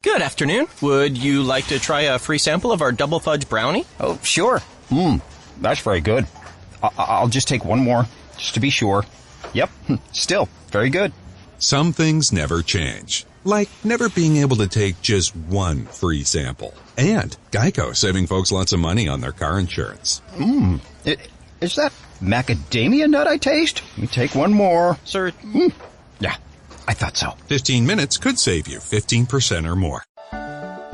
Good afternoon. Would you like to try a free sample of our double fudge brownie? Oh, sure. That's very good. I'll just take one more, just to be sure. Yep, still very good. Some things never change, like never being able to take just one free sample. And Geico saving folks lots of money on their car insurance. Is that macadamia nut I taste? Let me take one more. Sir, Yeah, I thought so. 15 minutes could save you 15% or more.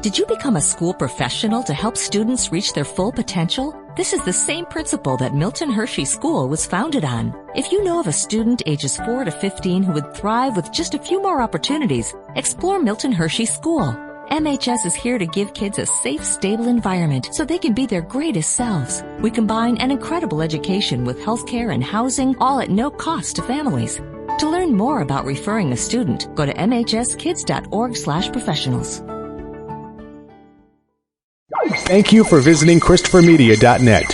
Did you become a school professional to help students reach their full potential? This is the same principle that Milton Hershey School was founded on. If you know of a student ages 4 to 15 who would thrive with just a few more opportunities, explore Milton Hershey School. MHS is here to give kids a safe, stable environment so they can be their greatest selves. We combine an incredible education with healthcare and housing, all at no cost to families. To learn more about referring a student, go to mhskids.org/professionals. Thank you for visiting ChristopherMedia.net.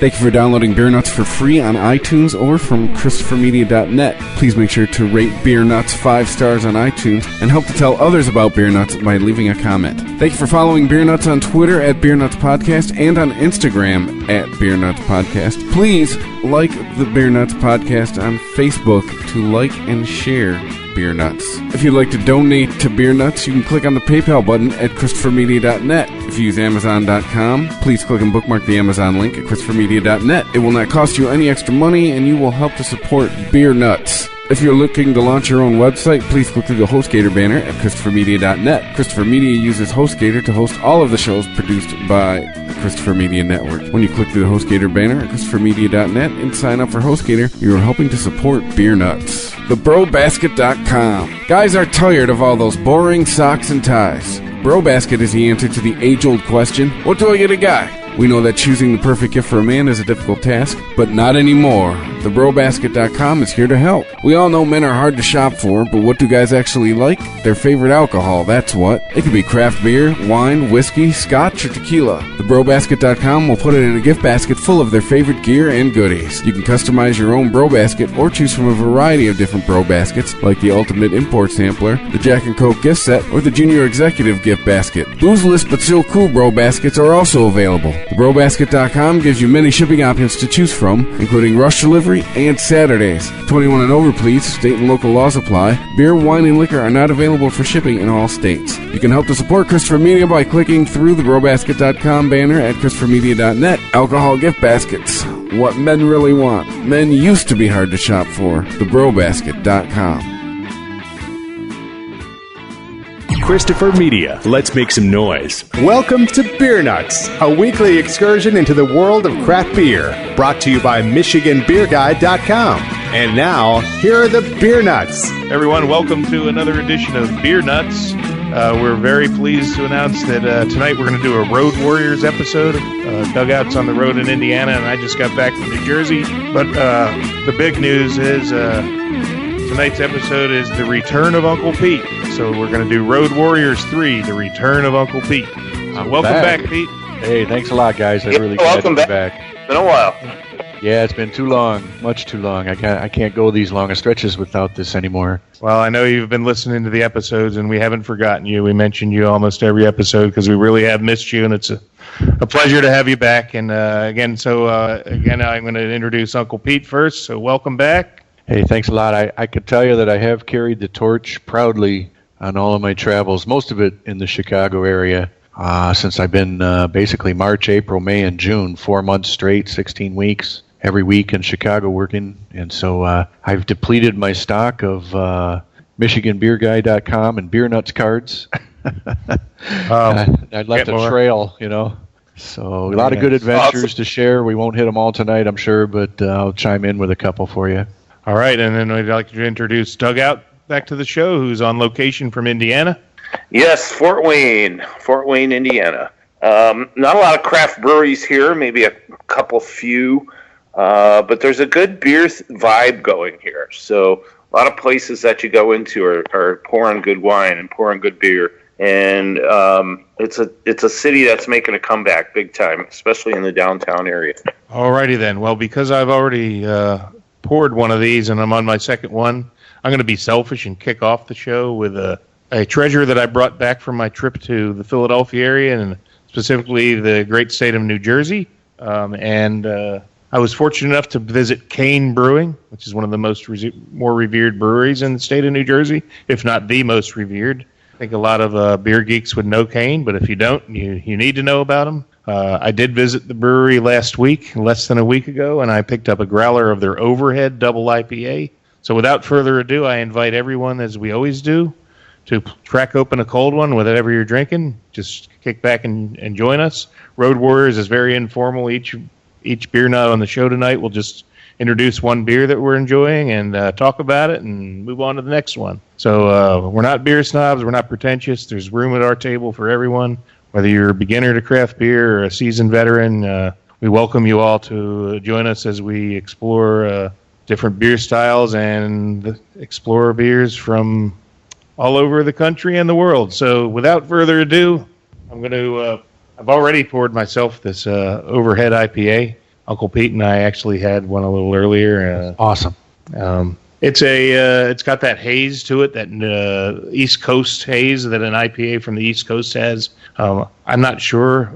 Thank you for downloading Beer Nuts for free on iTunes or from ChristopherMedia.net. Please make sure to rate Beer Nuts 5 stars on iTunes and help to tell others about Beer Nuts by leaving a comment. Thank you for following Beer Nuts on Twitter at Beer Nuts Podcast and on Instagram at Beer Nuts Podcast. Please like the Beer Nuts Podcast on Facebook to like and share Beer Nuts. If you'd like to donate to Beer Nuts, you can click on the PayPal button at ChristopherMedia.net. If you use Amazon.com, please click and bookmark the Amazon link at ChristopherMedia.net. It will not cost you any extra money, and you will help to support Beer Nuts. If you're looking to launch your own website, please click through the HostGator banner at ChristopherMedia.net. Christopher Media uses HostGator to host all of the shows produced by the Christopher Media Network. When you click through the HostGator banner at ChristopherMedia.net and sign up for HostGator, you are helping to support Beer Nuts. TheBroBasket.com. Guys are tired of all those boring socks and ties. BroBasket is the answer to the age-old question, what do I get a guy? We know that choosing the perfect gift for a man is a difficult task, but not anymore. TheBroBasket.com is here to help. We all know men are hard to shop for, but what do guys actually like? Their favorite alcohol, that's what. It could be craft beer, wine, whiskey, scotch, or tequila. TheBroBasket.com will put it in a gift basket full of their favorite gear and goodies. You can customize your own BroBasket or choose from a variety of different BroBaskets, like the Ultimate Import Sampler, the Jack and Coke gift set, or the Junior Executive gift basket. Boozeless but still cool BroBaskets are also available. TheBroBasket.com gives you many shipping options to choose from, including rush delivery and Saturdays. 21 and over, please. State and local laws apply. Beer, wine, and liquor are not available for shipping in all states. You can help to support Christopher Media by clicking through the BroBasket.com banner at ChristopherMedia.net. Alcohol gift baskets. What men really want. Men used to be hard to shop for. TheBroBasket.com. Christopher Media, let's make some noise. Welcome to Beer Nuts, a weekly excursion into the world of craft beer, brought to you by MichiganBeerGuide.com. And now, here are the Beer Nuts. Everyone, welcome to another edition of Beer Nuts. We're very pleased to announce that tonight we're going to do a Road Warriors episode. Dugouts on the road in Indiana, and I just got back from New Jersey. But the big news is tonight's episode is The Return of Uncle Pete. So we're going to do Road Warriors 3, The Return of Uncle Pete. Welcome back, Pete. Hey, thanks a lot, guys. I'm really glad to be back. Been a while. Yeah, it's been too long, much too long. I can't go these long stretches without this anymore. Well, I know you've been listening to the episodes, and we haven't forgotten you. We mention you almost every episode because we really have missed you, and it's a pleasure to have you back. And again, I'm going to introduce Uncle Pete first. So welcome back. Hey, thanks a lot. I could tell you that I have carried the torch proudly on all of my travels, most of it in the Chicago area, since I've been basically March, April, May, and June, 4 months straight, 16 weeks, every week in Chicago working. And so I've depleted my stock of MichiganBeerGuide.com and Beer Nuts cards. I left a trail, you know. So a lot of good adventures to share. We won't hit them all tonight, I'm sure, but I'll chime in with a couple for you. All right, and then we'd like to introduce Dugout back to the show, who's on location from Indiana. Yes, Fort Wayne, Indiana. Not a lot of craft breweries here, maybe a couple few, but there's a good beer vibe going here. So a lot of places that you go into are pouring good wine and pouring good beer. And it's a city that's making a comeback big time, especially in the downtown area. All righty then. Well, because I've already poured one of these and I'm on my second one, I'm going to be selfish and kick off the show with a treasure that I brought back from my trip to the Philadelphia area and specifically the great state of New Jersey. I was fortunate enough to visit Kane Brewing, which is one of the more revered breweries in the state of New Jersey, if not the most revered. I think a lot of beer geeks would know Kane, but if you don't, you need to know about them. I did visit the brewery last week, less than a week ago, and I picked up a growler of their Overhead Double IPA. So without further ado, I invite everyone, as we always do, to crack open a cold one, whatever you're drinking. Just kick back and join us. Road Warriors is very informal. Each beer nut on the show tonight will just introduce one beer that we're enjoying and talk about it and move on to the next one. So we're not beer snobs. We're not pretentious. There's room at our table for everyone. Whether you're a beginner to craft beer or a seasoned veteran, we welcome you all to join us as we explore different beer styles and explore beers from all over the country and the world. So without further ado, I'm going to... I've already poured myself this Overhead IPA. Uncle Pete and I actually had one a little earlier. Awesome. It's got that haze to it, that East Coast haze that an IPA from the East Coast has. I'm not sure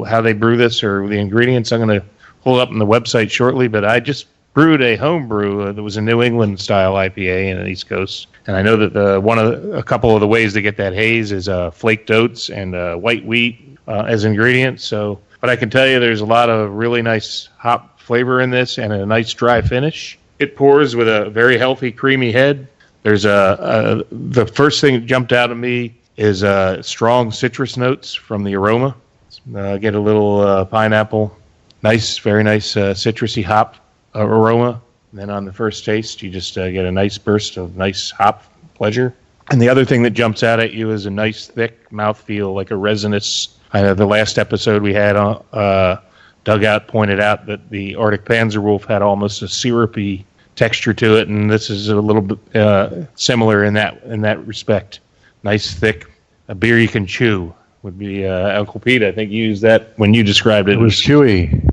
how they brew this or the ingredients. I'm going to pull it up on the website shortly, but I just brewed a home brew that was a New England style IPA in the East Coast. And I know that a couple of the ways to get that haze is flaked oats and white wheat as ingredients. But I can tell you there's a lot of really nice hop flavor in this and a nice dry finish. It pours with a very healthy, creamy head. There's the first thing that jumped out at me is strong citrus notes from the aroma. Get a little pineapple, very nice citrusy hop aroma. And then on the first taste, you just get a nice burst of nice hop pleasure. And the other thing that jumps out at you is a nice, thick mouthfeel, like a resinous. The last episode we had, Dugout pointed out that the Arctic Panzerwolf had almost a syrupy texture to it, and this is a little bit similar in that respect. Nice, thick, a beer you can chew would be Uncle Pete. I think you used that when you described it. It was chewy.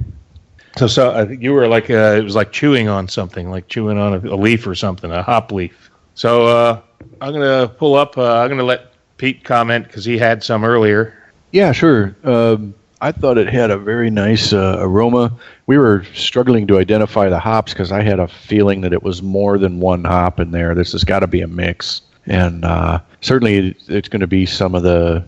So I think you were like it was like chewing on something, like chewing on a leaf or something, a hop leaf. So I'm gonna pull up. I'm gonna let Pete comment because he had some earlier. Yeah, sure. I thought it had a very nice aroma. We were struggling to identify the hops because I had a feeling that it was more than one hop in there. This has got to be a mix, and certainly it's going to be some of the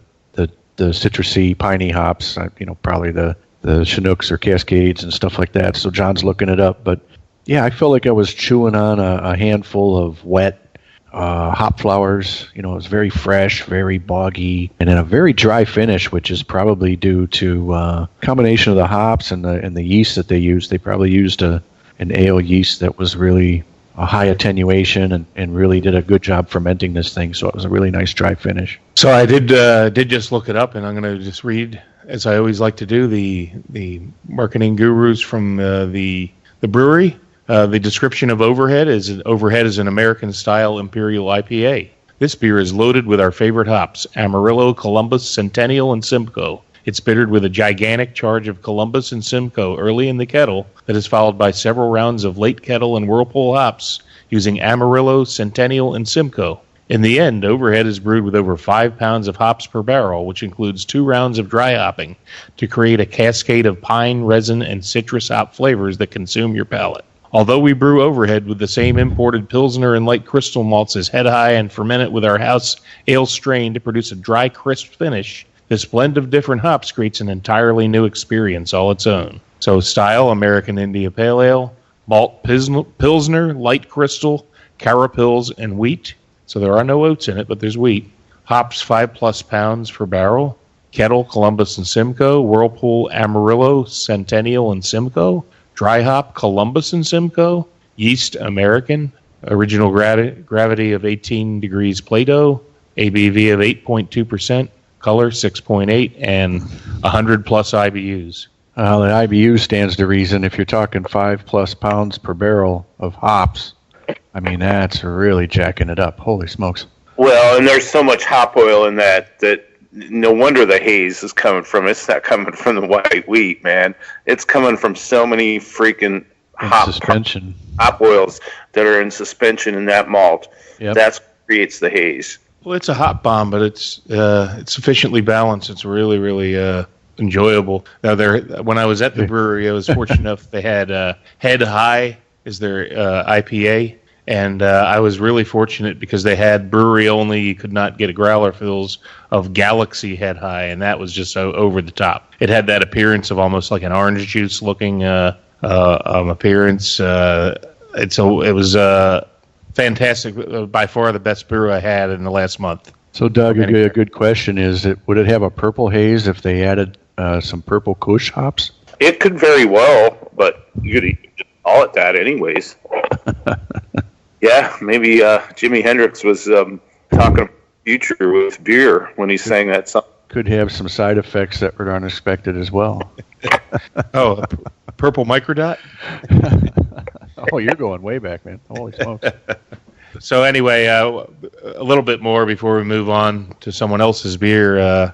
citrusy, piney hops. Probably the Chinooks or Cascades and stuff like that. So John's looking it up, but yeah, I felt like I was chewing on a handful of wet hop flowers. It was very fresh, very boggy, and then a very dry finish, which is probably due to combination of the hops and the yeast that they used. They probably used an ale yeast that was really a high attenuation and really did a good job fermenting this thing. So it was a really nice dry finish. So I did just look it up, and I'm going to just read, as I always like to do, the marketing gurus from the brewery. The description of Overhead is an American-style Imperial IPA. This beer is loaded with our favorite hops, Amarillo, Columbus, Centennial, and Simcoe. It's bittered with a gigantic charge of Columbus and Simcoe early in the kettle that is followed by several rounds of late kettle and whirlpool hops using Amarillo, Centennial, and Simcoe. In the end, Overhead is brewed with over 5 pounds of hops per barrel, which includes 2 rounds of dry hopping to create a cascade of pine, resin, and citrus hop flavors that consume your palate. Although we brew Overhead with the same imported Pilsner and light crystal malts as Head High and ferment it with our house ale strain to produce a dry, crisp finish, this blend of different hops creates an entirely new experience all its own. So style, American India Pale Ale, malt Pilsner, light crystal, Carapils, and wheat. So there are no oats in it, but there's wheat. Hops 5+ pounds per barrel. Kettle, Columbus and Simcoe. Whirlpool, Amarillo, Centennial, and Simcoe. Dry hop, Columbus and Simcoe. Yeast, American. Original gravity of 18 degrees Plato. ABV of 8.2%. Color 6.8. And 100+ IBUs. The IBU stands to reason. If you're talking 5+ pounds per barrel of hops, I mean, that's really jacking it up. Holy smokes. Well, and there's so much hop oil in that no wonder the haze is coming from. It's not coming from the white wheat, man. It's coming from so many freaking suspension. Hop oils that are in suspension in that malt. Yep. That's what creates the haze. Well, it's a hop bomb, but it's sufficiently balanced. It's really, really enjoyable. Now, when I was at the brewery, I was fortunate enough they had Head High is their IPA, and I was really fortunate because they had brewery only. You could not get a growler fills of Galaxy Head High, and that was just so over the top. It had that appearance of almost like an orange juice looking appearance. It was fantastic. By far the best brew I had in the last month. So, Doug, a good question is: would it have a purple haze if they added some purple Kush hops? It could very well, but you could just call it that anyways. Yeah, maybe Jimi Hendrix was talking future with beer when he sang that song. Could have some side effects that were unexpected as well. Oh, a purple microdot? Oh, you're going way back, man. Holy smokes. So anyway, a little bit more before we move on to someone else's beer.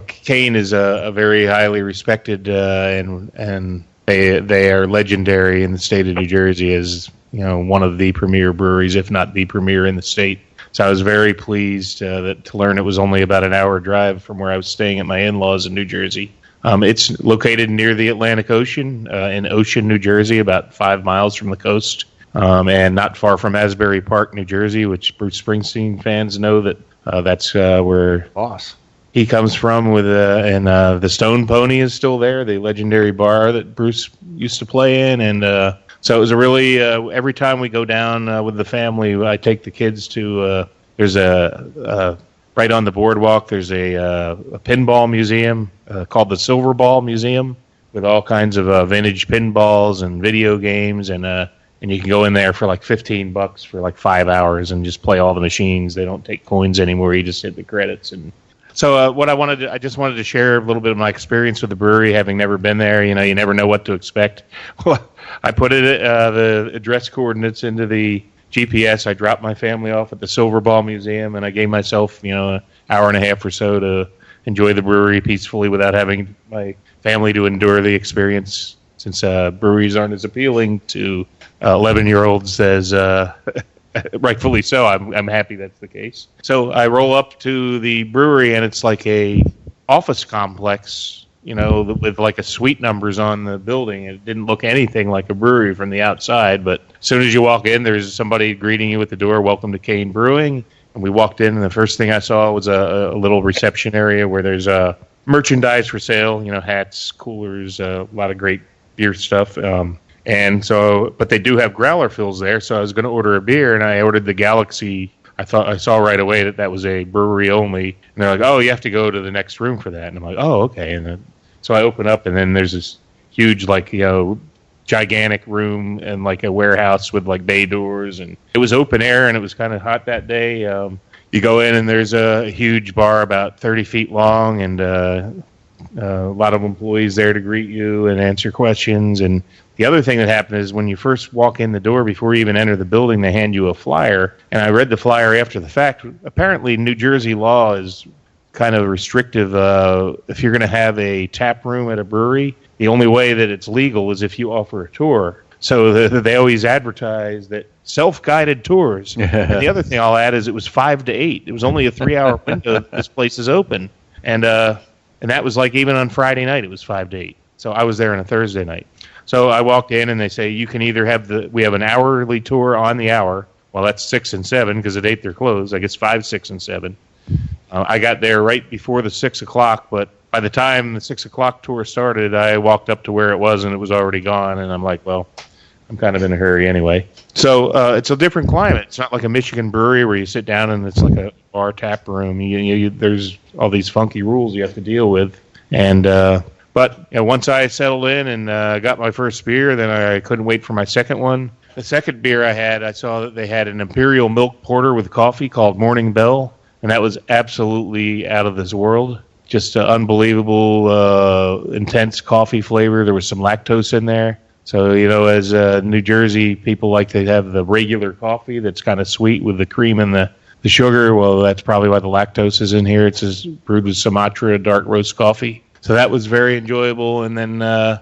Kane is a very highly respected, and they are legendary in the state of New Jersey as one of the premier breweries, if not the premier in the state. So I was very pleased to learn it was only about an hour drive from where I was staying at my in-laws in New Jersey. It's located near the Atlantic Ocean in Ocean, New Jersey, about 5 miles from the coast, and not far from Asbury Park, New Jersey, which Bruce Springsteen fans know that's where Boss. He comes from. And the Stone Pony is still there, the legendary bar that Bruce used to play in, and so it was a really every time we go down with the family, I take the kids to there's a right on the boardwalk. There's a pinball museum called the Silver Ball Museum with all kinds of vintage pinballs and video games, and you can go in there for like $15 for like 5 hours and just play all the machines. They don't take coins anymore. You just hit the credits. And so I just wanted to share a little bit of my experience with the brewery, having never been there. You never know what to expect. Well, I put the address coordinates into the GPS. I dropped my family off at the Silver Ball Museum, and I gave myself, an hour and a half or so to enjoy the brewery peacefully without having my family to endure the experience, since breweries aren't as appealing to 11-year-olds as rightfully so. I'm happy that's the case. So I roll up to the brewery, and it's like a office complex, with like a suite numbers on the building. It didn't look anything like a brewery from the outside, but as soon as you walk in, there's somebody greeting you at the door, "Welcome to Kane Brewing." And we walked in, and the first thing I saw was a little reception area where there's merchandise for sale, hats, coolers, a lot of great beer stuff. But they do have growler fills there, so I was going to order a beer, and I ordered the Galaxy. I saw right away that was a brewery only, and they're like, "Oh, you have to go to the next room for that." And I'm like, "Oh, okay." And so I open up, and then there's this huge, gigantic room and like a warehouse with like bay doors, and it was open air, and it was kind of hot that day. You go in, and there's a huge bar about 30 feet long, and a lot of employees there to greet you and answer questions. And the other thing that happened is when you first walk in the door, before you even enter the building, they hand you a flyer. And I read the flyer after the fact. Apparently, New Jersey law is kind of restrictive. If you're going to have a tap room at a brewery, the only way that it's legal is if you offer a tour. So they always advertise that self-guided tours. And the other thing I'll add is it was 5 to 8. It was only a 3-hour window that this place is open. And that was like even on Friday night, it was 5 to 8. So I was there on a Thursday night. So I walked in, and they say, you can either we have an hourly tour on the hour. Well, that's 6 and 7, because at 8 they're closed. I guess 5, 6, and 7. I got there right before the 6 o'clock, but by the time the 6 o'clock tour started, I walked up to where it was, and it was already gone. And I'm like, well, I'm kind of in a hurry anyway. So it's a different climate. It's not like a Michigan brewery where you sit down and it's like a bar tap room. There's all these funky rules you have to deal with. And but once I settled in and got my first beer, then I couldn't wait for my second one. The second beer I had, I saw that they had an imperial milk porter with coffee called Morning Bell, and that was absolutely out of this world. Just unbelievable, intense coffee flavor. There was some lactose in there. So, as New Jersey, people like to have the regular coffee that's kind of sweet with the cream and the sugar. Well, that's probably why the lactose is in here. It's brewed with Sumatra dark roast coffee. So that was very enjoyable. And then I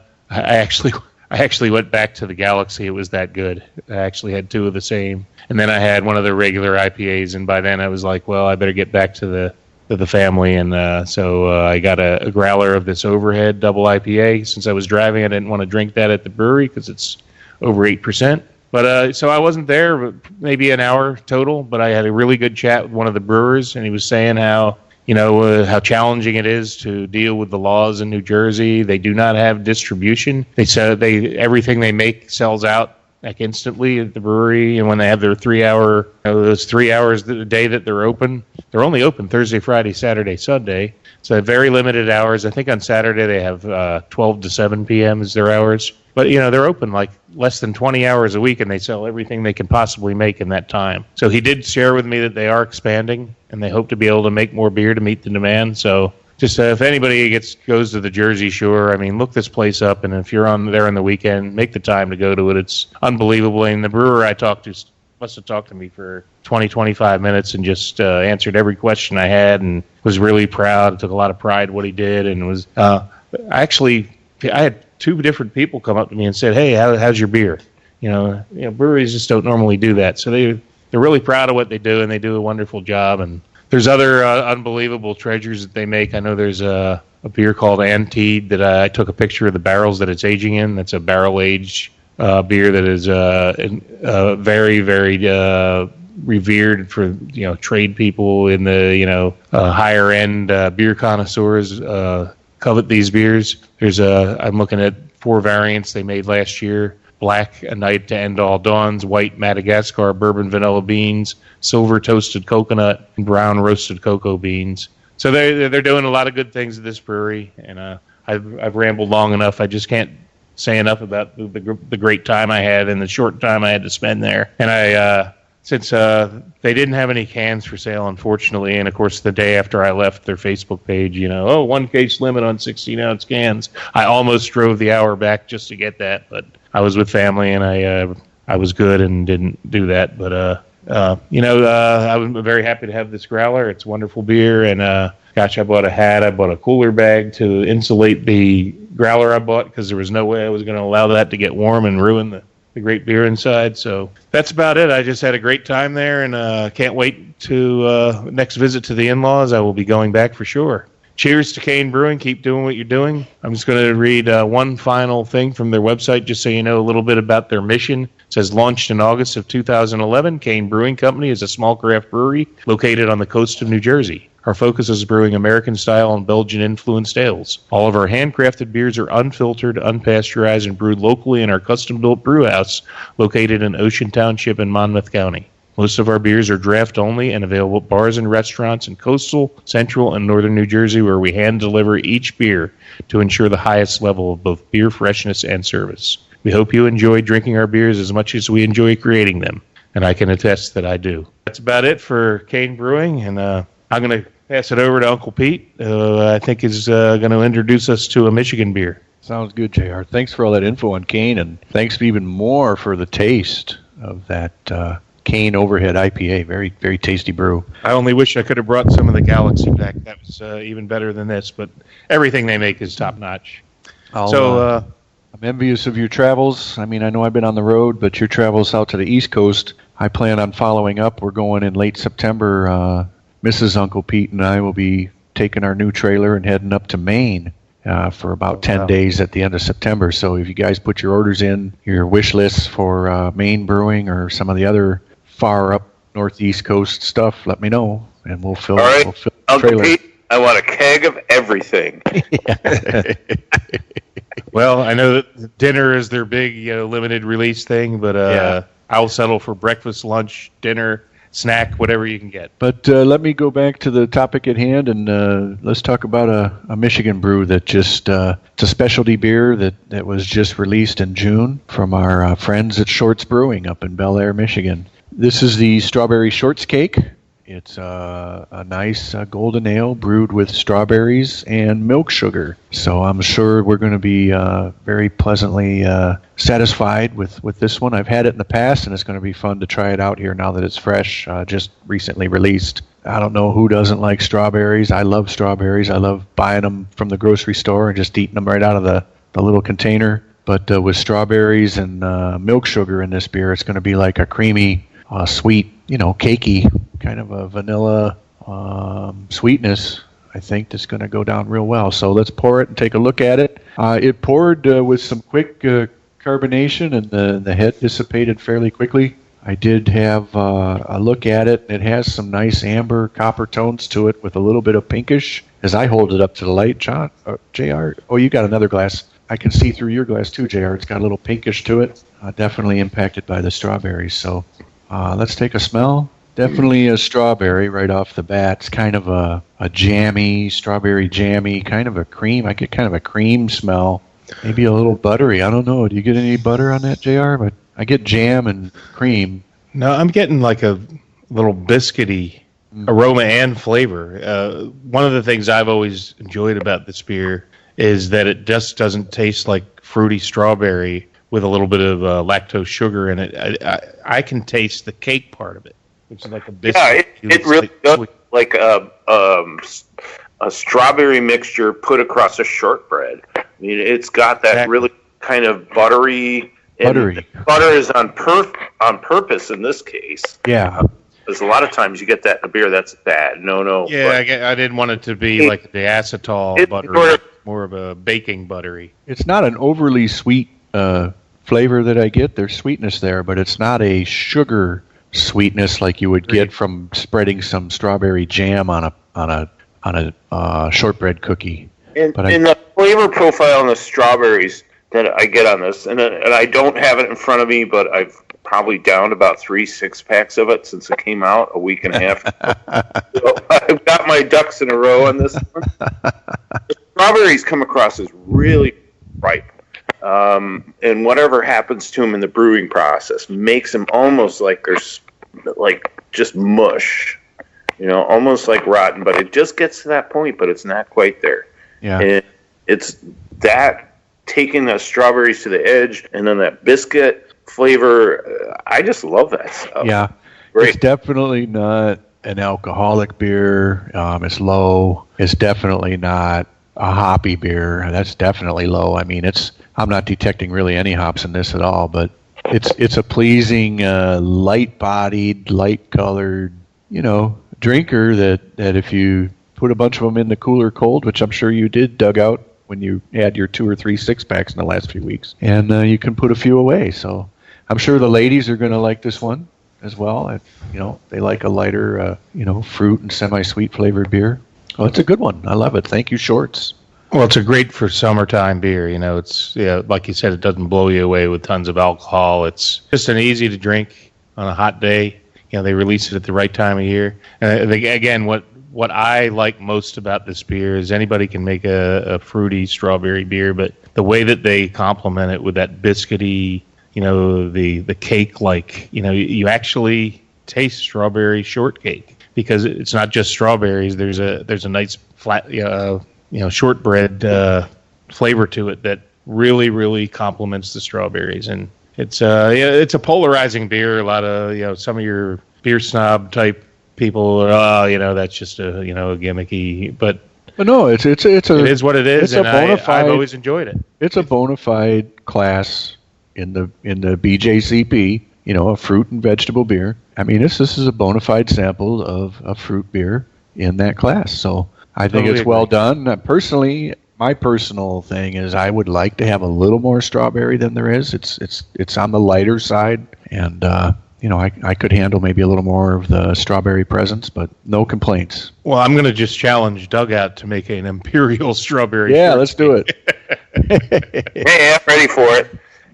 I actually went back to the Galaxy. It was that good. I actually had 2 of the same. And then I had one of the regular IPAs, and by then I was like, well, I better get back to the family. And so I got a growler of this Overhead double IPA. Since I was driving, I didn't want to drink that at the brewery because it's over 8%. But so I wasn't there, maybe an hour total, but I had a really good chat with one of the brewers, and he was saying how, how challenging it is to deal with the laws in New Jersey. They do not have distribution. They said everything they make sells out like instantly at the brewery, and when they have their 3-hour, those 3 hours a day that they're open, they're only open Thursday, Friday, Saturday, Sunday. So very limited hours. I think on Saturday they have 12 to 7 p.m. is their hours. But, they're open like less than 20 hours a week, and they sell everything they can possibly make in that time. So he did share with me that they are expanding, and they hope to be able to make more beer to meet the demand. So just if anybody goes to the Jersey Shore, I mean, look this place up, and if you're on there on the weekend, make the time to go to it. It's unbelievable. And the brewer I talked to must have talked to me for 20, 25 minutes and just answered every question I had and was really proud. Took a lot of pride in what he did, and was I had 2 different people come up to me and said, "Hey, how's your beer?" Breweries just don't normally do that, so they're really proud of what they do, and they do a wonderful job. And there's other unbelievable treasures that they make. I know there's a beer called Antede that I took a picture of the barrels that it's aging in. That's a barrel aged beer that is very, very revered for trade people in the higher end beer connoisseurs. Covet these beers. I'm looking at 4 variants they made last year: black, A Night to End All Dawns; white, Madagascar bourbon vanilla beans; silver, toasted coconut; and brown, roasted cocoa beans. So they're doing a lot of good things at this brewery, and I've rambled long enough. I just can't say enough about the great time I had and the short time I had to spend there. And since they didn't have any cans for sale, unfortunately, and of course the day after I left their Facebook page, 1 case limit on 16-ounce cans, I almost drove the hour back just to get that, but I was with family and I was good and didn't do that. But I'm very happy to have this growler. It's wonderful beer, and I bought a hat, I bought a cooler bag to insulate the growler I bought because there was no way I was going to allow that to get warm and ruin the great beer inside. So that's about it. I just had a great time there, and can't wait to next visit to the in-laws. I will be going back for sure. Cheers to Kane Brewing. Keep doing what you're doing. I'm just going to read one final thing from their website, just so you know a little bit about their mission. It says, launched in August of 2011, Kane Brewing Company is a small craft brewery located on the coast of New Jersey. Our focus is brewing American-style and Belgian-influenced ales. All of our handcrafted beers are unfiltered, unpasteurized, and brewed locally in our custom-built brew house located in Ocean Township in Monmouth County. Most of our beers are draft only and available at bars and restaurants in coastal, central, and northern New Jersey, where we hand deliver each beer to ensure the highest level of both beer freshness and service. We hope you enjoy drinking our beers as much as we enjoy creating them, and I can attest that I do. That's about it for Kane Brewing, and I'm going to pass it over to Uncle Pete, I think is going to introduce us to a Michigan beer. Sounds good, JR. Thanks for all that info on Kane, and thanks even more for the taste of that Kane Overhead IPA. Very, very tasty brew. I only wish I could have brought some of the Galaxy back. That was even better than this, but everything they make is top-notch. I'm envious of your travels. I mean, I know I've been on the road, but your travels out to the East Coast, I plan on following up. We're going in late September. Mrs. Uncle Pete and I will be taking our new trailer and heading up to Maine for about 10 days at the end of September. So if you guys put your orders in, your wish lists for Maine Brewing or some of the other far up northeast coast stuff, let me know, and we'll fill, all right. We'll fill the Uncle trailer. Pete, I want a keg of everything. Well, I know that dinner is their big limited release thing, but I'll settle for breakfast, lunch, dinner, snack, whatever you can get. But let me go back to the topic at hand, and let's talk about a Michigan brew that just it's a specialty beer that was just released in June from our friends at Shorts Brewing up in Bel Air, Michigan. This is the Strawberry Shorts Cake. It's a nice golden ale brewed with strawberries and milk sugar. So I'm sure we're going to be very pleasantly satisfied with this one. I've had it in the past, and it's going to be fun to try it out here now that it's fresh, just recently released. I don't know who doesn't like strawberries. I love strawberries. I love buying them from the grocery store and just eating them right out of the little container. But with strawberries and milk sugar in this beer, it's going to be like a creamy, sweet, cakey kind of a vanilla sweetness. I think that's going to go down real well. So let's pour it and take a look at it. It poured with some quick carbonation, and the head dissipated fairly quickly. I did have a look at it. It has some nice amber copper tones to it with a little bit of pinkish. As I hold it up to the light, JR. Oh, you got another glass. I can see through your glass too, JR. It's got a little pinkish to it. Definitely impacted by the strawberries. So let's take a smell. Definitely a strawberry right off the bat. It's kind of a jammy, strawberry jammy, kind of a cream. I get kind of a cream smell. Maybe a little buttery. I don't know. Do you get any butter on that, JR? But I get jam and cream. No, I'm getting like a little biscuity aroma and flavor. One of the things I've always enjoyed about this beer is that it just doesn't taste like fruity strawberry with a little bit of lactose sugar in it. I can taste the cake part of it, which is like a biscuit. Yeah, it really does like a strawberry mixture put across a shortbread. I mean, it's got that really kind of buttery. Buttery. Butter is on purpose in this case. Yeah. Because a lot of times you get that in a beer that's bad. No. Yeah, I didn't want it to be like the acetal buttery. More of a baking buttery. It's not an overly sweet flavor that I get. There's sweetness there, but it's not a sugar sweetness like you would get from spreading some strawberry jam on a shortbread cookie. And the flavor profile on the strawberries that I get on this, and I don't have it in front of me, but I've probably downed about 3 6-packs of it since it came out a week and a half ago. So I've got my ducks in a row on this one. The strawberries come across as really ripe. And whatever happens to them in the brewing process makes them almost like they're like just mush, almost like rotten, but it just gets to that point, but it's not quite there. Yeah. And it's that taking the strawberries to the edge and then that biscuit flavor. I just love that stuff. Yeah. Great. It's definitely not an alcoholic beer. It's low. It's definitely not a hoppy beer. That's definitely low. I mean, I'm not detecting really any hops in this at all, but it's a pleasing, light-bodied, light-colored, drinker that if you put a bunch of them in the cooler cold, which I'm sure you did, dug out when you had your 2 or 3 6-packs in the last few weeks, and you can put a few away. So I'm sure the ladies are going to like this one as well. They like a lighter, fruit and semi-sweet flavored beer. Oh, it's a good one. I love it. Thank you, Shorts. Well, it's a great for summertime beer. It's like you said, it doesn't blow you away with tons of alcohol. It's just an easy to drink on a hot day. They release it at the right time of year. And again, what I like most about this beer is anybody can make a fruity strawberry beer, but the way that they complement it with that biscuity, the cake, you actually taste strawberry shortcake because it's not just strawberries. There's a nice flat, shortbread flavor to it that really, really complements the strawberries. And it's a polarizing beer. A lot of some of your beer snob type people are, that's just a gimmicky. But no, it is what it is, and I've always enjoyed it. It's a bona fide class in the BJCP. A fruit and vegetable beer. I mean, this is a bona fide sample of a fruit beer in that class. So I think it's well done. Personally, my personal thing is I would like to have a little more strawberry than there is. It's on the lighter side, and I could handle maybe a little more of the strawberry presence, but no complaints. Well, I'm going to just challenge Dugout to make an imperial strawberry. Yeah, let's do it. Hey, I'm ready for it.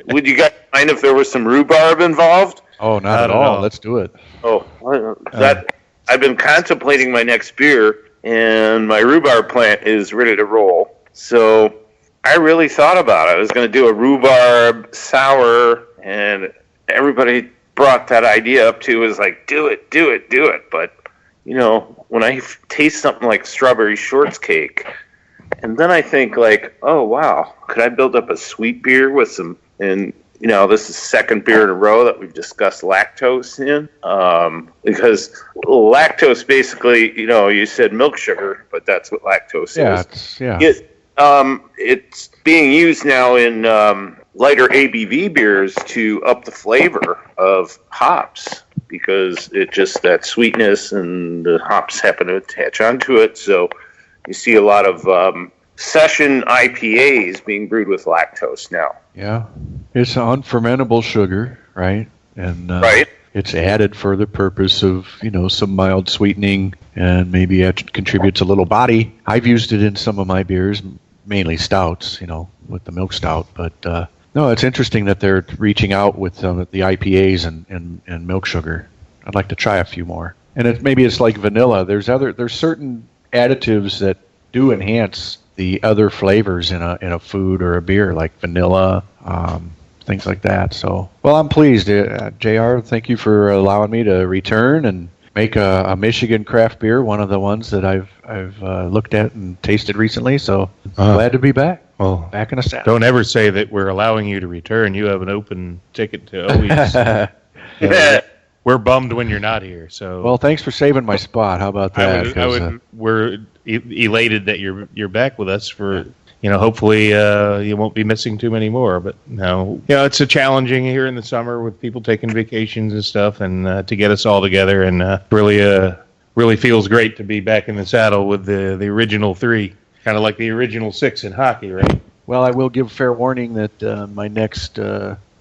Would you guys mind if there was some rhubarb involved? Oh, not at all. Let's do it. Oh, I've been contemplating my next beer, and my rhubarb plant is ready to roll. So I really thought about it. I was going to do a rhubarb sour, and everybody brought that idea up to was like, do it. But, when I taste something like strawberry shortcake, and then I think like, oh, wow, could I build up a sweet beer with some, and, this is second beer in a row that we've discussed lactose in, because lactose basically, you said milk sugar, but that's what lactose is. Yeah. it's being used now in lighter ABV beers to up the flavor of hops because it just that sweetness and the hops happen to attach onto it. So you see a lot of session IPAs being brewed with lactose now. Yeah, it's unfermentable sugar, right? And right. It's added for the purpose of, some mild sweetening and maybe it contributes a little body. I've used it in some of my beers, mainly stouts, with the milk stout. But no, it's interesting that they're reaching out with the IPAs and milk sugar. I'd like to try a few more. And maybe it's like vanilla. There's certain additives that do enhance the other flavors in a food or a beer, like vanilla, things like that. So, well, I'm pleased. JR, thank you for allowing me to return and make a Michigan craft beer, one of the ones that I've looked at and tasted recently. So glad to be back. Well, back in a saddle. Don't ever say that we're allowing you to return. You have an open ticket to always. We're bummed when you're not here. So, well, thanks for saving my spot. How about that? We're elated that you're back with us for. Hopefully you won't be missing too many more. But no, it's a challenging here in the summer with people taking vacations and stuff, and to get us all together, and really feels great to be back in the saddle with the original three, kind of like the original six in hockey, right? Well, I will give fair warning that my next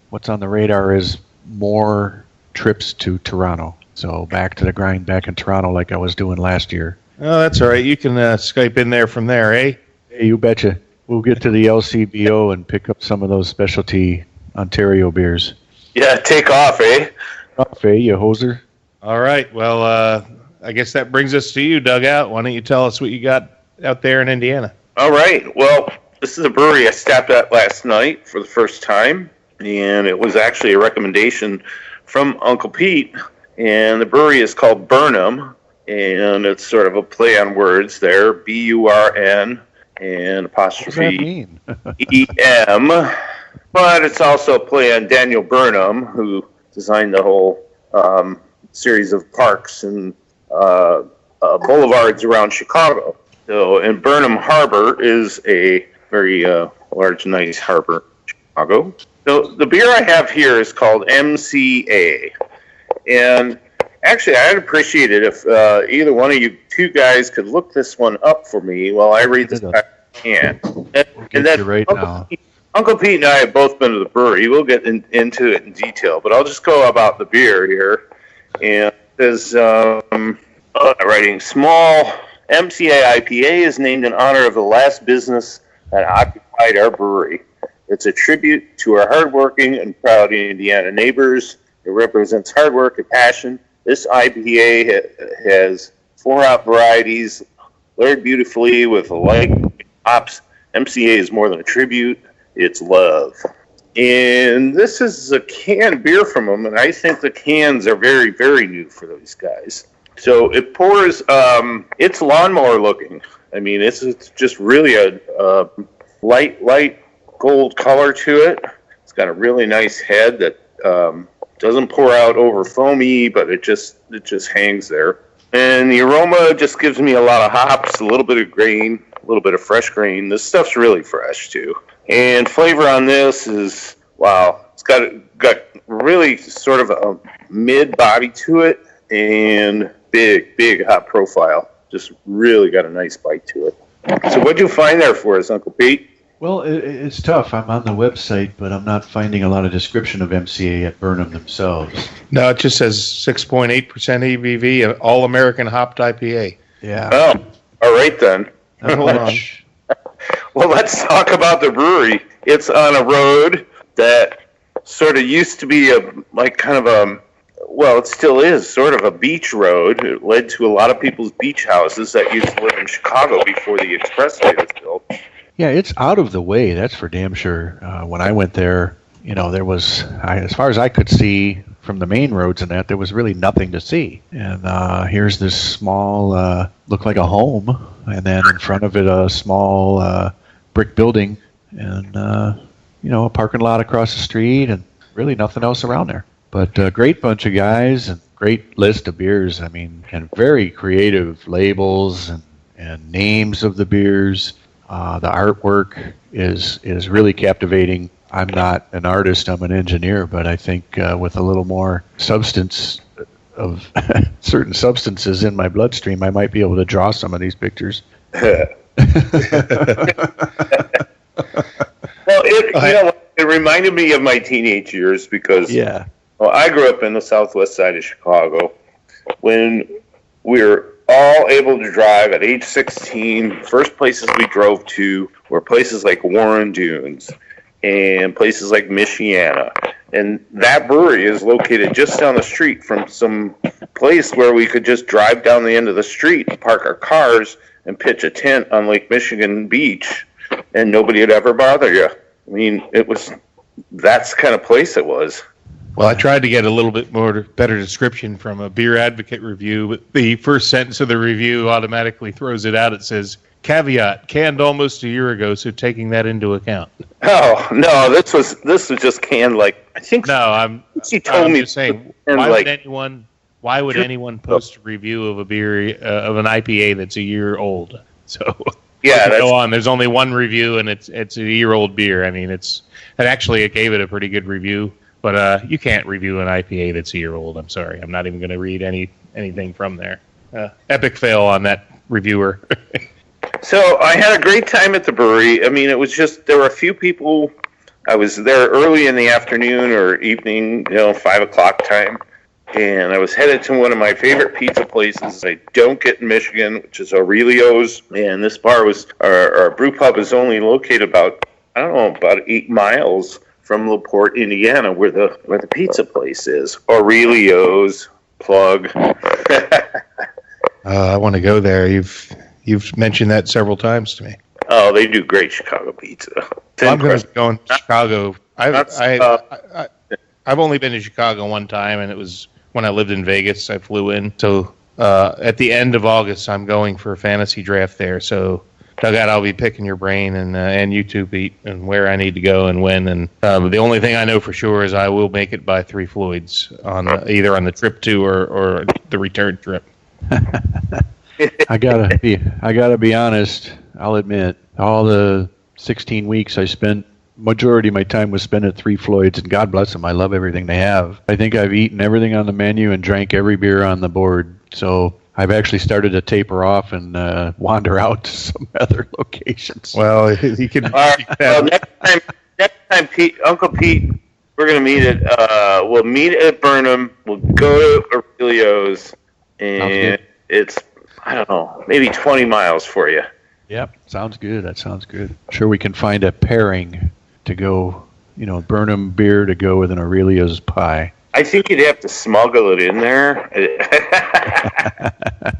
what's on the radar is more trips to Toronto. So back to the grind, back in Toronto like I was doing last year. Oh, that's all right. You can Skype in there from there, eh? Hey, you betcha. We'll get to the LCBO and pick up some of those specialty Ontario beers. Yeah, take off, eh? Off, eh, you hoser? All right. Well, I guess that brings us to you, Dugout. Why don't you tell us what you got out there in Indiana? All right. Well, this is a brewery I stopped at last night for the first time, and it was actually a recommendation from Uncle Pete, and the brewery is called Burnham, and it's sort of a play on words there, BURN and apostrophe EM, but it's also a play on Daniel Burnham, who designed the whole series of parks and boulevards around Chicago. So, and Burnham Harbor is a very large, nice harbor in Chicago. So the beer I have here is called MCA, and actually I'd appreciate it if either one of you two guys could look this one up for me while I read this back in hand. And then right Uncle Pete and I have both been to the brewery. We'll get into it in detail, but I'll just go about the beer here. And there's writing small MCA IPA is named in honor of the last business that occupied our brewery. It's a tribute to our hardworking and proud Indiana neighbors. It represents hard work and passion. This IPA has 4 hop varieties, layered beautifully with light hops. MCA is more than a tribute; it's love. And this is a canned beer from them, and I think the cans are very, very new for those guys. So it pours. It's lawnmower looking. I mean, it's just really a light gold color to it. It's got a really nice head that doesn't pour out over foamy, but it just hangs there. And the aroma just gives me a lot of hops, a little bit of grain, a little bit of fresh grain. This stuff's really fresh too. And flavor on this is wow. It's got really sort of a mid body to it and big hop profile. Just really got a nice bite to it. So what'd you find there for us, Uncle Pete? Well, it's tough. I'm on the website, but I'm not finding a lot of description of MCA at Burnham themselves. No, it just says 6.8% ABV, all-American hopped IPA. Yeah. Oh, all right then. Hold on. Well, let's talk about the brewery. It's on a road that sort of used to be it still is sort of a beach road. It led to a lot of people's beach houses that used to live in Chicago before the expressway was built. Yeah, it's out of the way, that's for damn sure. When I went there, there was, as far as I could see from the main roads and that, there was really nothing to see. And here's this small, looked like a home, and then in front of it a small brick building, and, a parking lot across the street, and really nothing else around there. But a great bunch of guys, and great list of beers, and very creative labels and names of the beers. The artwork is really captivating. I'm not an artist, I'm an engineer, but I think with a little more substance of certain substances in my bloodstream, I might be able to draw some of these pictures. Well, it reminded me of my teenage years because I grew up in the southwest side of Chicago. When we were all able to drive at age 16, first places we drove to were places like Warren Dunes and places like Michiana. And that brewery is located just down the street from some place where we could just drive down the end of the street, park our cars, and pitch a tent on Lake Michigan Beach, and nobody would ever bother you. I mean, that's the kind of place it was. Well, I tried to get a little bit better description from a Beer Advocate review, but the first sentence of the review automatically throws it out. It says, caveat, canned almost a year ago, so taking that into account. Oh, no, this was just canned like, I think. No, she told me. Just saying, why would anyone post a review of a beer, of an IPA that's a year old? So, go on. There's only one review, and it's a year-old beer. I mean, it gave it a pretty good review. But you can't review an IPA that's a year old. I'm sorry. I'm not even going to read anything from there. Epic fail on that reviewer. So I had a great time at the brewery. I mean, it was just, there were a few people. I was there early in the afternoon or evening, 5 o'clock time. And I was headed to one of my favorite pizza places I don't get in Michigan, which is Aurelio's. And this bar our brew pub is only located about 8 miles from LaPorte, Indiana, where the pizza place is. Aurelio's, plug. I want to go there. You've mentioned that several times to me. Oh, they do great Chicago pizza. I'm going to go to Chicago. I've only been to Chicago one time, and it was when I lived in Vegas. I flew in. So at the end of August, I'm going for a fantasy draft there. So Dugout, I'll be picking your brain, and you too, Pete, and where I need to go and when. And the only thing I know for sure is I will make it by Three Floyds either on the trip to or the return trip. I gotta be honest. I'll admit, all the 16 weeks I spent, majority of my time was spent at Three Floyds, and God bless them, I love everything they have. I think I've eaten everything on the menu and drank every beer on the board. So I've actually started to taper off and wander out to some other locations. Well, you can. Next time, Pete, Uncle Pete, we're gonna meet at. We'll meet at Burnham. We'll go to Aurelio's, and it's maybe 20 miles for you. Yep, sounds good. That sounds good. Sure, we can find a pairing to go. Burnham beer to go with an Aurelio's pie. I think you'd have to smuggle it in there.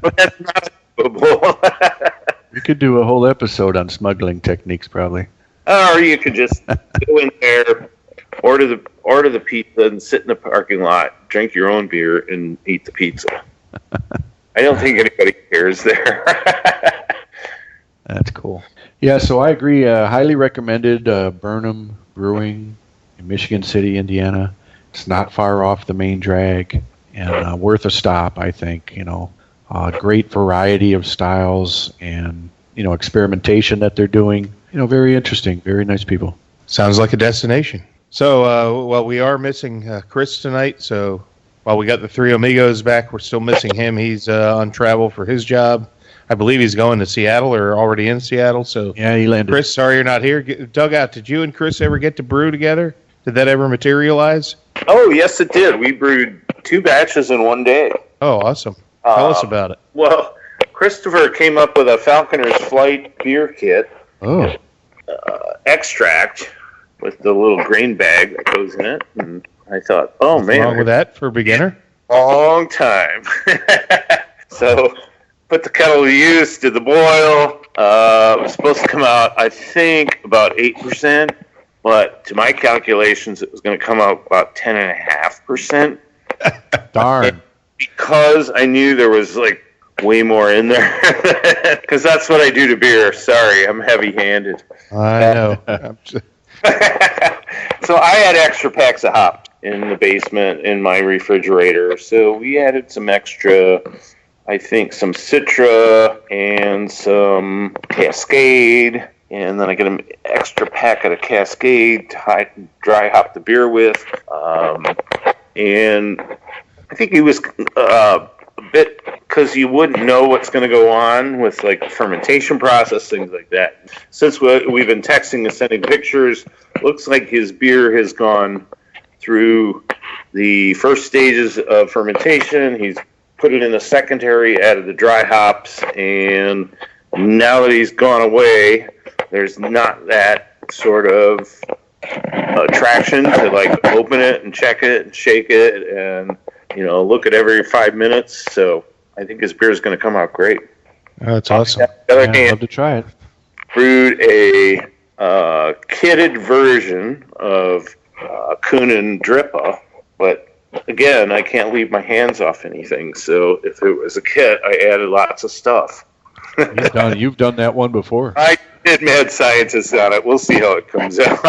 But that's not doable. We could do a whole episode on smuggling techniques, probably. Or you could just go in there, order the pizza, and sit in the parking lot, drink your own beer, and eat the pizza. I don't think anybody cares there. That's cool. Yeah, so I agree. Highly recommended Burnham Brewing in Michigan City, Indiana. It's not far off the main drag, and worth a stop, I think. Great variety of styles and experimentation that they're doing. Very interesting. Very nice people. Sounds like a destination. So, we are missing Chris tonight. So, while we got the Three Amigos back, we're still missing him. He's on travel for his job. I believe he's going to Seattle or already in Seattle. So, yeah, he landed. Chris, sorry you're not here. Dugout, did you and Chris ever get to brew together? Did that ever materialize? Oh, yes, it did. We brewed 2 batches in one day. Oh, awesome. Tell us about it. Well, Christopher came up with a Falconer's Flight beer kit. Oh. Extract with the little grain bag that goes in it. And I thought, What's wrong with that for a beginner? Long time. So, put the kettle to use, did the boil. It was supposed to come out, I think, about 8%. But to my calculations, it was going to come out about 10.5%. Darn. Because I knew there was way more in there. Because that's what I do to beer. Sorry, I'm heavy-handed. I know. So I had extra packs of hops in the basement in my refrigerator. So we added some extra, I think some Citra and some Cascade and then I get an extra packet of Cascade to dry hop the beer with. And I think he was a bit, because you wouldn't know what's going to go on with like fermentation process, things like that. Since we've been texting and sending pictures, looks like his beer has gone through the first stages of fermentation. He's put it in the secondary, added the dry hops, and now that he's gone away, there's not that sort of attraction to like open it and check it and shake it and look at every 5 minutes. So I think his beer is going to come out great. Oh, that's awesome. I'd love to try it. Brewed a kitted version of Kunin Drippa, but again, I can't leave my hands off anything. So if it was a kit, I added lots of stuff. You've done that one before. I did Mad Scientist on it. We'll see how it comes out.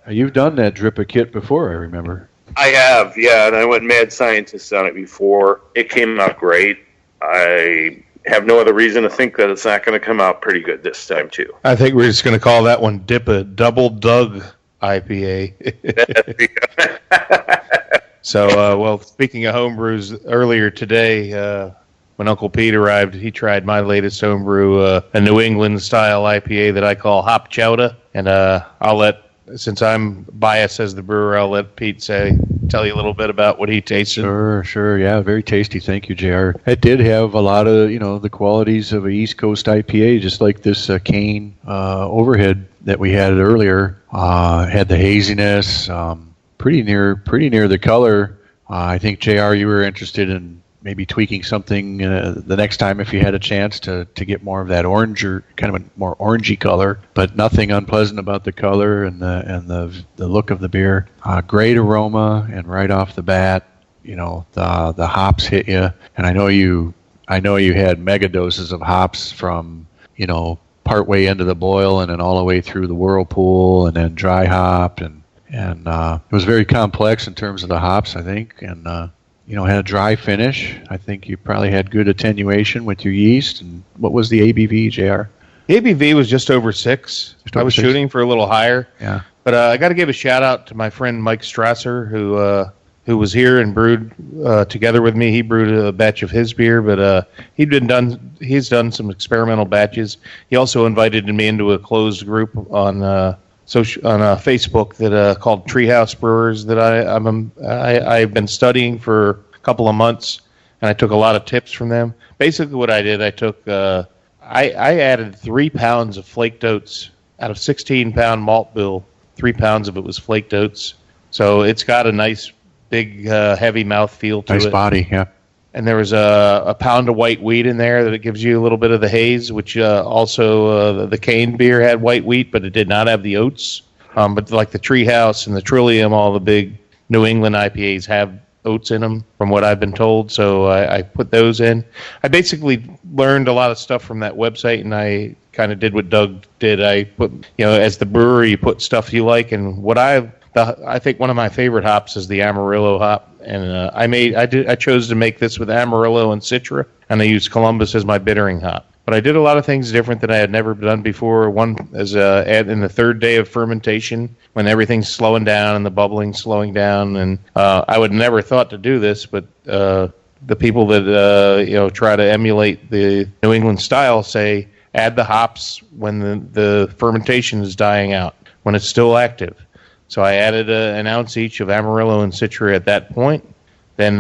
You've done that Drippa kit before, I remember. I have, yeah, and I went Mad Scientist on it before. It came out great. I have no other reason to think that it's not going to come out pretty good this time, too. I think we're just going to call that one Dippa Double Doug IPA. So, speaking of homebrews, earlier today, when Uncle Pete arrived, he tried my latest homebrew, a New England-style IPA that I call Hop Chowder. And since I'm biased as the brewer, I'll let Pete tell you a little bit about what he tasted. Sure, yeah, very tasty. Thank you, JR. It did have a lot of, the qualities of an East Coast IPA, just like this Kane overhead that we had earlier. Had the haziness, pretty near the color. I think, JR, you were interested in maybe tweaking something the next time if you had a chance to get more of that orange or kind of a more orangey color, but nothing unpleasant about the color and the look of the beer. Great aroma, and right off the bat, the hops hit you. And I know you had mega doses of hops from partway into the boil and then all the way through the whirlpool and then dry hop and it was very complex in terms of the hops, I think, and had a dry finish. I think you probably had good attenuation with your yeast. And what was the ABV, JR? The ABV was just over 6. I was shooting for a little higher. Yeah. But I got to give a shout out to my friend Mike Strasser, who was here and brewed together with me. He brewed a batch of his beer, but he's done some experimental batches. He also invited me into a closed group on Facebook that called Treehouse Brewers that I've been studying for a couple of months, and I took a lot of tips from them. Basically, what I did, I took I added 3 pounds of flaked oats out of 16-pound malt bill. 3 pounds of it was flaked oats, so it's got a nice big heavy mouth feel to it. Nice body, yeah. And there was a pound of white wheat in there that it gives you a little bit of the haze, which also the Kane beer had white wheat, but it did not have the oats. But like the Treehouse and the Trillium, all the big New England IPAs have oats in them, from what I've been told. So I put those in. I basically learned a lot of stuff from that website, and I kind of did what Doug did. I put, as the brewer, you put stuff you like, and I think one of my favorite hops is the Amarillo hop, and I chose to make this with Amarillo and Citra, and I used Columbus as my bittering hop. But I did a lot of things different that I had never done before. One is in the third day of fermentation, when everything's slowing down and the bubbling's slowing down, and I would never thought to do this, but the people that try to emulate the New England style say add the hops when the fermentation is dying out, when it's still active. So I added an ounce each of Amarillo and Citra at that point. Then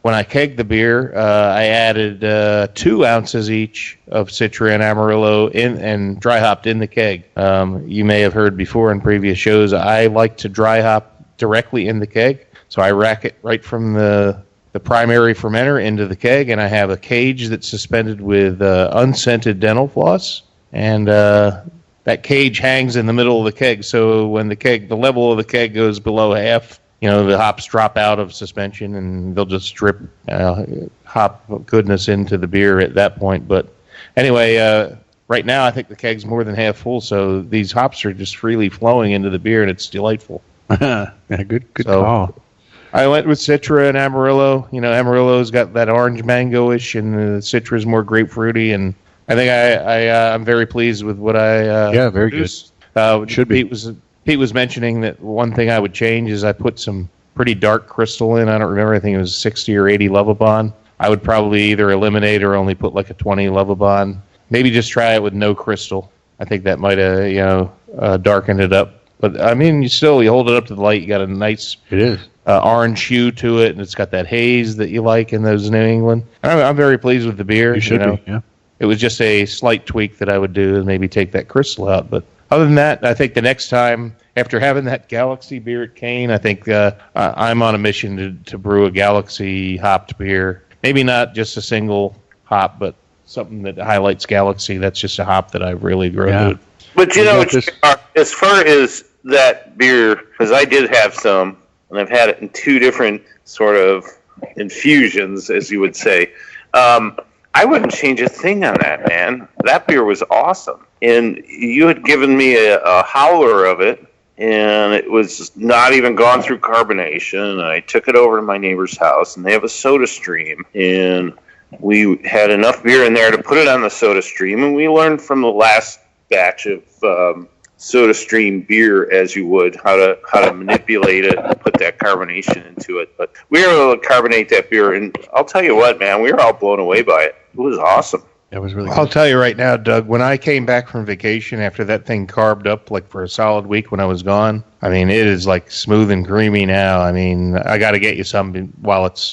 when I kegged the beer, I added 2 ounces each of Citra and Amarillo and dry hopped in the keg. You may have heard before in previous shows, I like to dry hop directly in the keg. So I rack it right from the primary fermenter into the keg, and I have a cage that's suspended with unscented dental floss. And that cage hangs in the middle of the keg, so when the level of the keg goes below half, the hops drop out of suspension, and they'll just drip hop goodness into the beer at that point. But anyway, right now I think the keg's more than half full, so these hops are just freely flowing into the beer, and it's delightful. Yeah, good call. I went with Citra and Amarillo. Amarillo's got that orange mango-ish, and the Citra's more grapefruity, and I think I'm very pleased with what I very produced. Should be. Pete was mentioning that one thing I would change is I put some pretty dark crystal in. I don't remember. I think it was 60 or 80 Lovabond. I would probably either eliminate or only put like a 20 Lovabond. Maybe just try it with no crystal. I think that might have darkened it up. But I mean, you hold it up to the light. You got a nice orange hue to it, and it's got that haze that you like in those New England. I'm very pleased with the beer. You should be. Yeah. It was just a slight tweak that I would do, and maybe take that crystal out. But other than that, I think the next time, after having that Galaxy beer at Kane, I think I'm on a mission to brew a Galaxy hopped beer. Maybe not just a single hop, but something that highlights Galaxy. That's just a hop that I've really grown. Yeah. But as far as that beer, because I did have some, and I've had it in two different sort of infusions, as you would say. I wouldn't change a thing on that, man. That beer was awesome. And you had given me a howler of it, and it was not even gone through carbonation. And I took it over to my neighbor's house, and they have a soda stream. And we had enough beer in there to put it on the soda stream, and we learned from the last batch of soda stream beer, as you would, how to manipulate it and put that carbonation into it. But we were able to carbonate that beer, and I'll tell you what, man, we were all blown away by it. It was awesome. That was really good. I'll tell you right now, Doug, when I came back from vacation after that thing carved up like for a solid week when I was gone, I mean, it is like smooth and creamy now. I mean, I got to get you some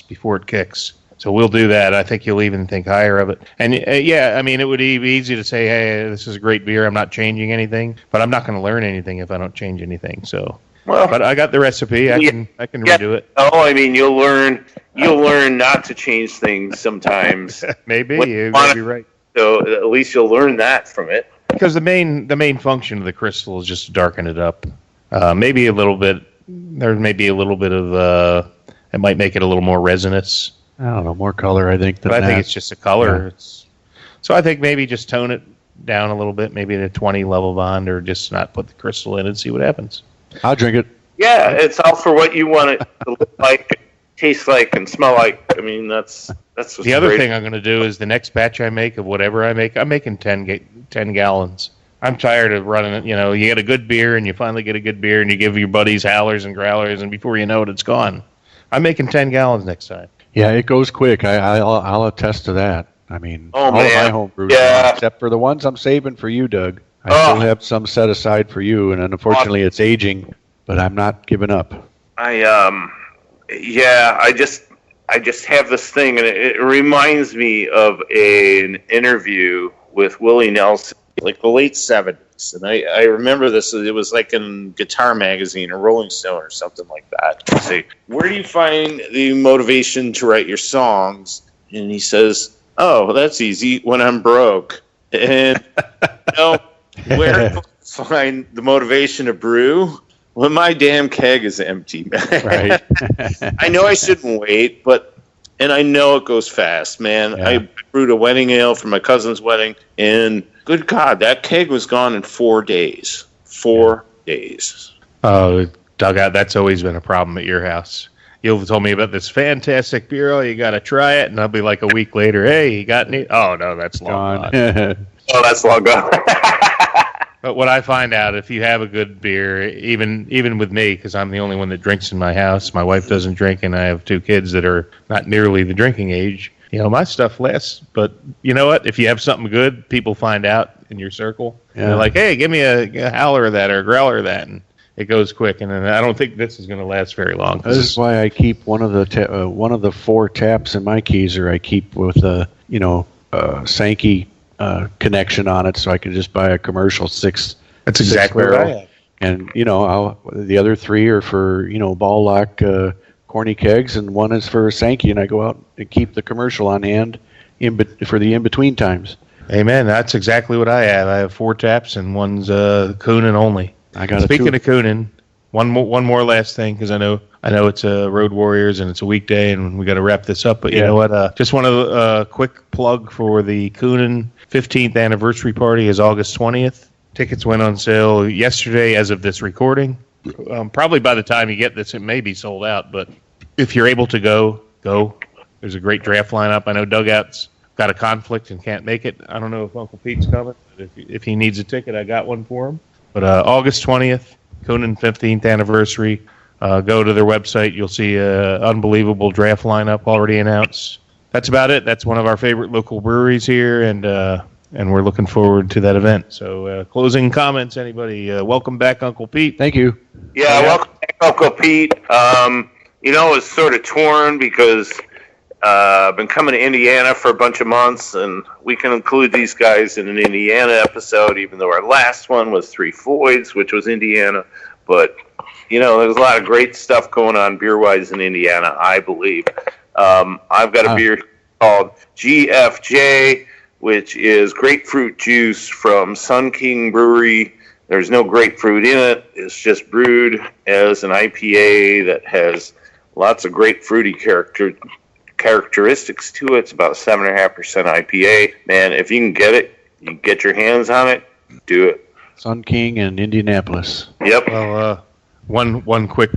before it kicks. So we'll do that. I think you'll even think higher of it. And I mean, it would be easy to say, hey, this is a great beer. I'm not changing anything. But I'm not going to learn anything if I don't change anything. So, but I got the recipe. I can redo it. Oh, I mean, you'll learn not to change things sometimes. Maybe you may be right. So at least you'll learn that from it. Because the main function of the crystal is just to darken it up. Maybe a little bit. There may be a little bit of. It might make it a little more resinous. I don't know, more color, I think. But I think it's just a color. Yeah. So I think maybe just tone it down a little bit, maybe at a 20 Lovabond, or just not put the crystal in and see what happens. I'll drink it. Yeah, it's all for what you want it to look like, taste like, and smell like. I mean, that's what's the other thing I'm going to do is the next batch I make of whatever I make, I'm making 10 gallons. I'm tired of running it. You know, you get a good beer, and you finally get a good beer, and you give your buddies howlers and growlers, and before you know it, it's gone. I'm making 10 gallons next time. Yeah, it goes quick. I'll attest to that. I mean, all man. of my home brews, except for the ones I'm saving for you, Doug. I still have some set aside for you, and unfortunately, it's aging. But I'm not giving up. I just have this thing, and it reminds me of an interview with Willie Nelson, like the late 70s. And I remember this, it was like in Guitar Magazine or Rolling Stone or something like that. I say, where do you find the motivation to write your songs? And he says, oh, that's easy, when I'm broke. And, where do I find the motivation to brew? When my damn keg is empty, man. Right. I know I shouldn't wait, and I know it goes fast, man. Yeah. I brewed a wedding ale for my cousin's wedding, and good God, that keg was gone in 4 days. 4 days. Oh, Doug, that's always been a problem at your house. You've told me about this fantastic beer. Oh, you got to try it. And I'll be like a week later, hey, you got any? Oh, no, that's long gone. Oh, that's long gone. But what I find out, if you have a good beer, even with me, because I'm the only one that drinks in my house, my wife doesn't drink, and I have 2 kids that are not nearly the drinking age, my stuff lasts. But you know what? If you have something good, people find out in your circle. Yeah. They're like, hey, give me a howler of that or a growler of that. And it goes quick. And I don't think this is going to last very long. This is why I keep one of the 4 taps in my keyser. I keep with a Sankey connection on it, so I can just buy a commercial 6. That's exactly barrel. What I have. And the other 3 are for ball lock corny kegs, and 1 is for Sankey. And I go out and keep the commercial on hand for the in between times. Amen. That's exactly what I have. I have 4 taps, and 1's Coonan only. Speaking of Coonan, one more last thing, because I know it's Road Warriors and it's a weekday and we got to wrap this up. But you know what? Just want a quick plug for the Coonan 15th anniversary party is August 20th. Tickets went on sale yesterday as of this recording. Probably by the time you get this, it may be sold out. But if you're able to go. There's a great draft lineup. I know Dugout's got a conflict and can't make it. I don't know if Uncle Pete's coming, but if he needs a ticket, I got one for him. But August 20th, Conan 15th anniversary. Go to their website. You'll see an unbelievable draft lineup already announced. That's about it. That's one of our favorite local breweries here, and we're looking forward to that event. So closing comments, anybody? Welcome back, Uncle Pete. Thank you. Yeah, welcome back, Uncle Pete. It's sort of torn because I've been coming to Indiana for a bunch of months, and we can include these guys in an Indiana episode, even though our last one was Three Floyds, which was Indiana. But, there's a lot of great stuff going on beer-wise in Indiana, I believe. I've got a beer called GFJ, which is grapefruit juice from Sun King Brewery. There's no grapefruit in it. It's just brewed as an IPA that has lots of grapefruity characteristics to it. It's about 7.5% IPA. Man, if you can get it, you get your hands on it, do it. Sun King in Indianapolis. Yep. Well, one quick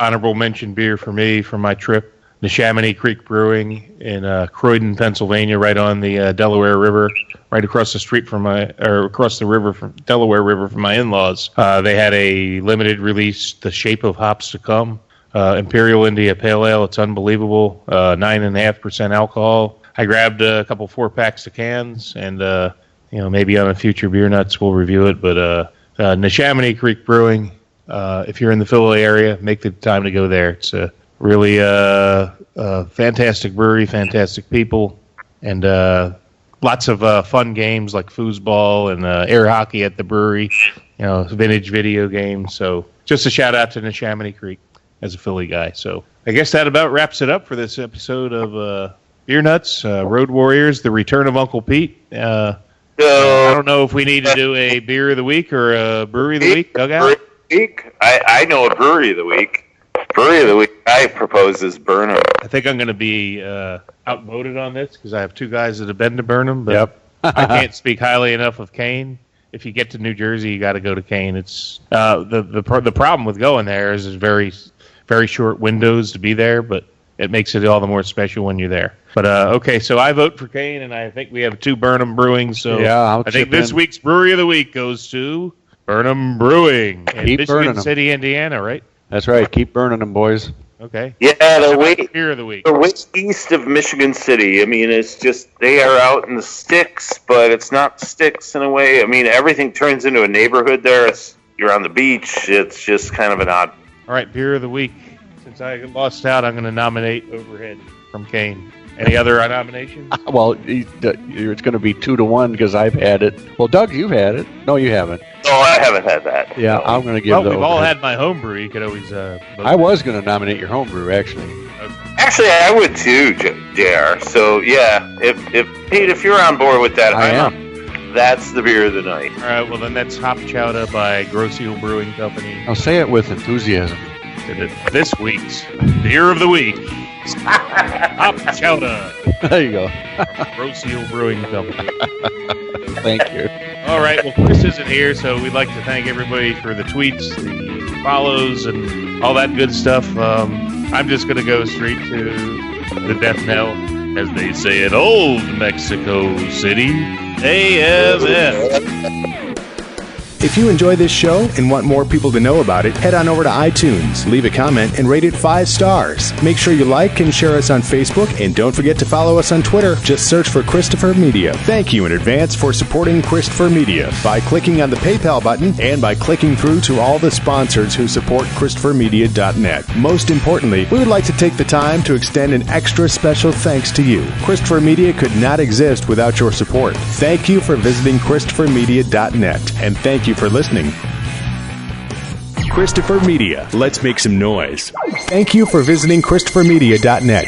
honorable mention beer for me from my trip. Neshaminy Creek Brewing in Croydon, Pennsylvania, right on the Delaware River, right across the street across the river from Delaware River from my in-laws. They had a limited release, The Shape of Hops to Come, Imperial India Pale Ale. It's unbelievable, 9.5% alcohol. I grabbed a couple 4-packs of cans, and maybe on a future Beer Nuts we'll review it. But Neshaminy Creek Brewing, if you're in the Philly area, make the time to go there. It's really fantastic brewery, fantastic people, and lots of fun games like foosball and air hockey at the brewery, vintage video games. So just a shout out to Neshaminy Creek as a Philly guy. So I guess that about wraps it up for this episode of Beer Nuts, Road Warriors, the return of Uncle Pete. I don't know if we need to do a beer of the week or a brewery of the week. Dugout? I know a brewery of the week. Brewery of the week I propose is Burnham. I think I'm going to be outvoted on this because I have two guys that have been to Burnham, but I can't speak highly enough of Kane. If you get to New Jersey, you got to go to Kane. It's the problem with going there is very, very short windows to be there, but it makes it all the more special when you're there. But okay, so I vote for Kane, and I think we have 2 Burnham Brewing. So I think this week's Brewery of the Week goes to Burnham Brewing in Michigan City, Indiana, right? That's right. Keep burning them, boys. Okay. Yeah, they're way east of Michigan City. I mean, it's just they are out in the sticks, but it's not sticks in a way. I mean, everything turns into a neighborhood there. You're on the beach. It's just kind of an odd. All right, beer of the week. Since I lost out, I'm going to nominate Overhead from Kane. Any other nominations? Well, it's going to be 2-1 because I've had it. Well, Doug, you've had it. No, you haven't. No, I haven't had that. Yeah, I'm going to give we've all had my homebrew. You could always... I was going to nominate your homebrew, actually. Okay. Actually, I would too, JR. So, yeah, if Pete, if you're on board with that, I am. That's the beer of the night. All right, well, then that's Hop Chowder by Grosse Brewing Company. I'll say it with enthusiasm. This week's beer of the week, Hop Chowder. There you go. Grosse Brewing Company. Thank you. All right, well, Chris isn't here, so we'd like to thank everybody for the tweets, the follows, and all that good stuff. I'm just going to go straight to the death knell, as they say in old Mexico City, AMF. If you enjoy this show and want more people to know about it, head on over to iTunes, leave a comment, and rate it 5 stars. Make sure you like and share us on Facebook, and don't forget to follow us on Twitter. Just search for Christopher Media. Thank you in advance for supporting Christopher Media by clicking on the PayPal button and by clicking through to all the sponsors who support ChristopherMedia.net. Most importantly, we would like to take the time to extend an extra special thanks to you. Christopher Media could not exist without your support. Thank you for visiting ChristopherMedia.net, and thank you for listening. Christopher Media. Let's make some noise. Thank you for visiting ChristopherMedia.net.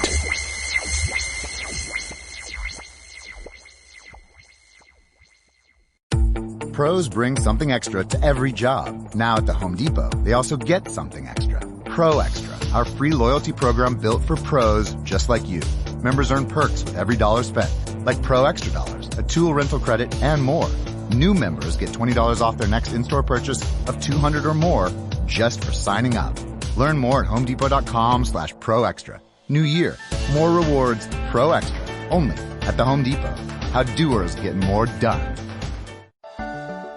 Pros bring something extra to every job. Now at the Home Depot, they also get something extra. Pro Extra, our free loyalty program built for pros just like you. Members earn perks with every dollar spent, like Pro Extra Dollars, a tool rental credit, and more. New members get $20 off their next in-store purchase of $200 or more just for signing up. Learn more at homedepot.com/pro extra. New year, more rewards, Pro Extra, only At the Home Depot, how doers get more done.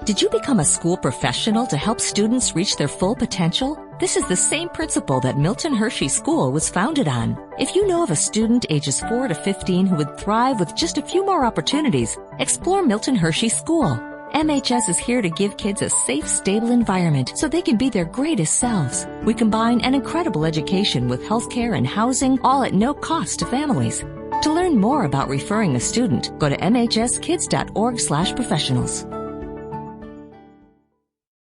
Did you become a school professional to help students reach their full potential? This is the same principle that Milton Hershey School was founded on. If you know of a student ages 4 to 15 who would thrive with just a few more opportunities, explore Milton Hershey School. MHS is here to give kids a safe, stable environment so they can be their greatest selves. We combine an incredible education with healthcare and housing, all at no cost to families. To learn more about referring a student, go to mhskids.org/professionals.